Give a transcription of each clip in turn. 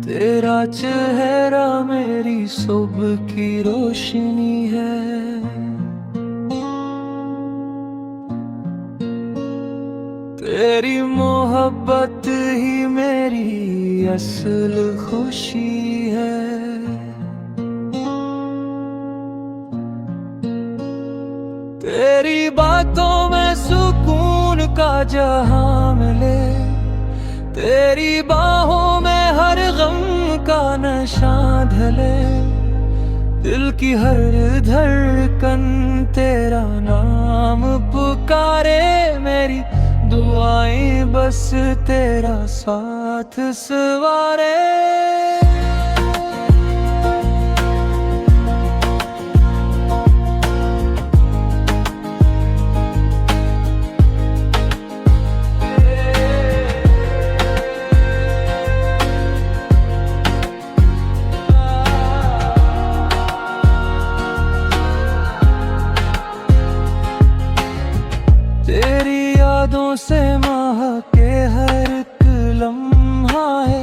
तेरा चेहरा मेरी सुबह की रोशनी है। तेरी मोहब्बत ही मेरी असल खुशी है। तेरी बातों में सुकून का जहां मिले, तेरी बाहों में हर गम का नशा ढले। दिल की हर धड़कन तेरा नाम पुकारे, मेरी दुआएं बस तेरा साथ सवारे। तेरी यादों से महके हर एक लम्हा है,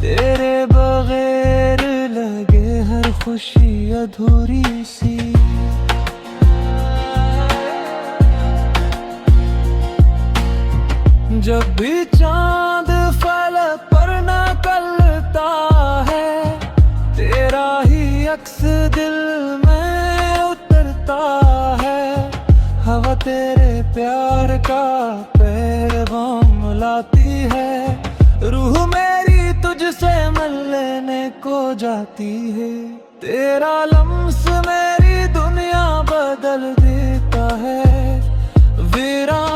तेरे बगैर लगे हर खुशी अधूरी सी। जब भी चांद फलक पर निकलता है, तेरा ही अक्स दिल में उतरता है। हवा तेरे प्यार का पैगाम लाती है, रूह मेरी तुझसे मिलने को जाती है। तेरा लम्स मेरी दुनिया बदल देता है, वीरान